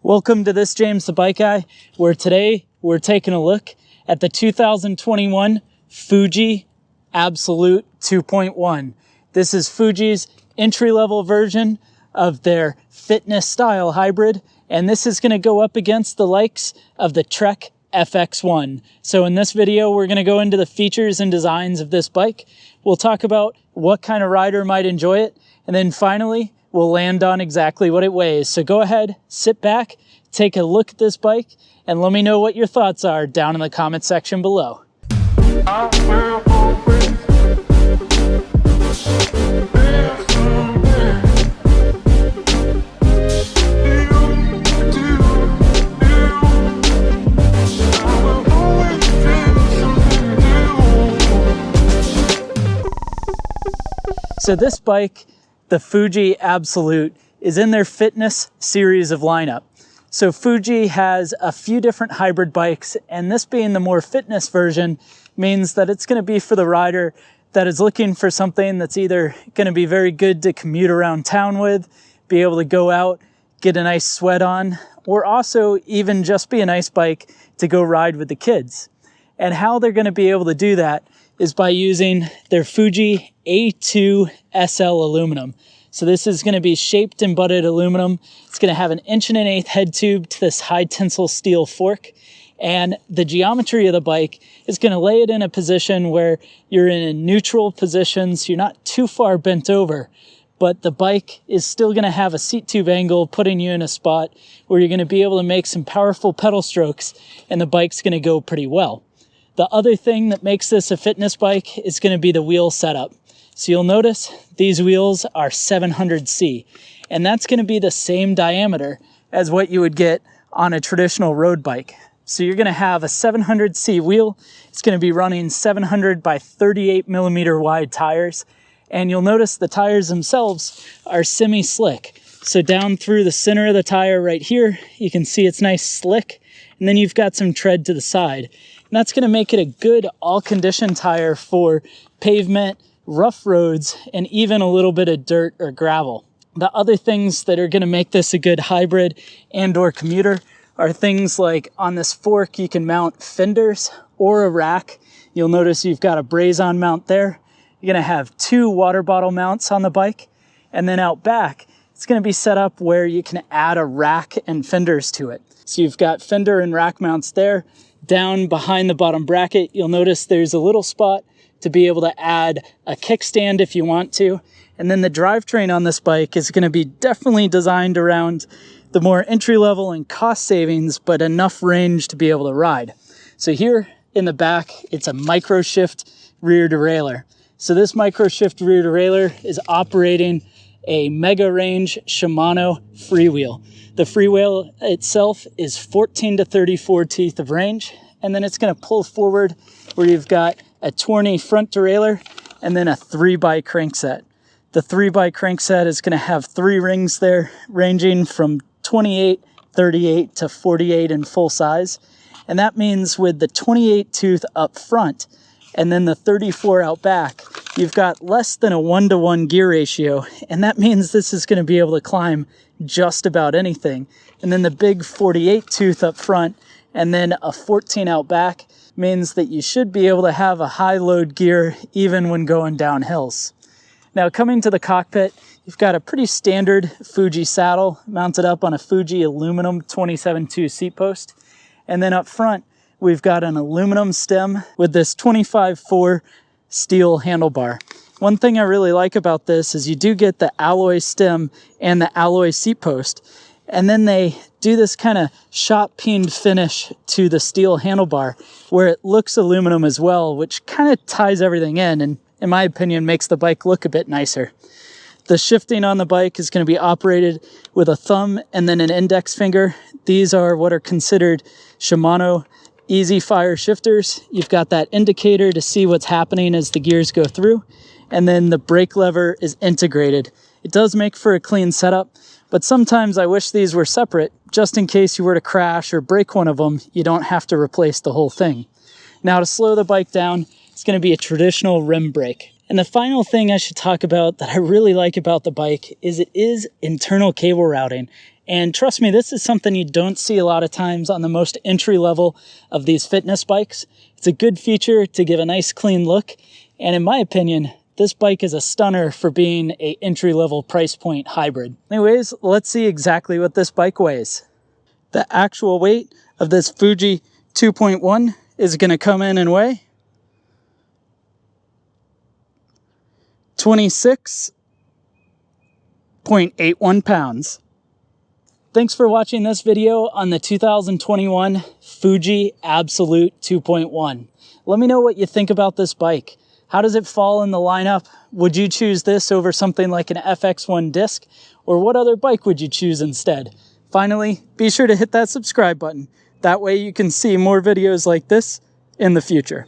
Welcome to this James the Bike Guy, where today we're taking a look at the 2021 Fuji Absolute 2.1. This is Fuji's entry-level version of their fitness style hybrid, and this is going to go up against the likes of the Trek FX1. So in this video, we're going to go into the features and designs of this bike. We'll talk about what kind of rider might enjoy it, and then finally, we'll land on exactly what it weighs. So go ahead, sit back, take a look at this bike, and let me know what your thoughts are down in the comment section below. So this bike, the Fuji Absolute, is in their fitness series of lineup. So Fuji has a few different hybrid bikes, and this being the more fitness version means that it's going to be for the rider that is looking for something that's either going to be very good to commute around town with, be able to go out, get a nice sweat on, or also even just be a nice bike to go ride with the kids. And how they're going to be able to do that is by using their Fuji A2 SL aluminum. So this is going to be shaped and butted aluminum. It's going to have an 1.125" head tube to this high tensile steel fork. And the geometry of the bike is going to lay it in a position where you're in a neutral position, so you're not too far bent over. But the bike is still going to have a seat tube angle, putting you in a spot where you're going to be able to make some powerful pedal strokes, and the bike's going to go pretty well. The other thing that makes this a fitness bike is going to be the wheel setup. So you'll notice these wheels are 700C, and that's going to be the same diameter as what you would get on a traditional road bike. So you're going to have a 700C wheel. It's going to be running 700 by 38 millimeter wide tires, and you'll notice the tires themselves are semi-slick. So down through the center of the tire right here, you can see it's nice slick, and then you've got some tread to the side. And that's going to make it a good all-condition tire for pavement, rough roads, and even a little bit of dirt or gravel. The other things that are going to make this a good hybrid and/or commuter are things like on this fork you can mount fenders or a rack. You'll notice you've got a braze-on mount there. You're going to have 2 water bottle mounts on the bike, and then out back it's going to be set up where you can add a rack and fenders to it. So you've got fender and rack mounts there. Down behind the bottom bracket, you'll notice there's a little spot to be able to add a kickstand if you want to. And then the drivetrain on this bike is going to be definitely designed around the more entry-level and cost savings, but enough range to be able to ride. So here in the back, it's a micro shift rear derailleur. So this micro shift rear derailleur is operating a mega range Shimano freewheel. The freewheel itself is 14 to 34 teeth of range, and then it's going to pull forward where you've got a Tourney front derailleur and then a 3x crankset. The 3x crankset is going to have 3 rings there ranging from 28, 38 to 48 in full size, and that means with the 28 tooth up front and then the 34 out back, you've got less than a 1-to-1 gear ratio, and that means this is going to be able to climb just about anything. And then the big 48 tooth up front and then a 14 out back means that you should be able to have a high load gear even when going down hills. Now coming to the cockpit, you've got a pretty standard Fuji saddle mounted up on a Fuji aluminum 27.2 seat post, and then up front we've got an aluminum stem with this 25.4 steel handlebar. One thing I really like about this is you do get the alloy stem and the alloy seat post, and then they do this kind of shot peened finish to the steel handlebar where it looks aluminum as well, which kind of ties everything in my opinion makes the bike look a bit nicer. The shifting on the bike is going to be operated with a thumb and then an index finger. These are what are considered Shimano easy fire shifters. You've got that indicator to see what's happening as the gears go through, and then the brake lever is integrated. It does make for a clean setup, but sometimes I wish these were separate, just in case you were to crash or break one of them, you don't have to replace the whole thing. Now to slow the bike down, it's going to be a traditional rim brake. And the final thing I should talk about that I really like about the bike is it is internal cable routing. And trust me, this is something you don't see a lot of times on the most entry level of these fitness bikes. It's a good feature to give a nice clean look. And in my opinion, this bike is a stunner for being an entry-level price point hybrid. Anyways, let's see exactly what this bike weighs. The actual weight of this Fuji 2.1 is going to come in and weigh 26.81 pounds. Thanks for watching this video on the 2021 Fuji Absolute 2.1. Let me know what you think about this bike. How does it fall in the lineup? Would you choose this over something like an FX1 disc? Or what other bike would you choose instead? Finally, be sure to hit that subscribe button. That way you can see more videos like this in the future.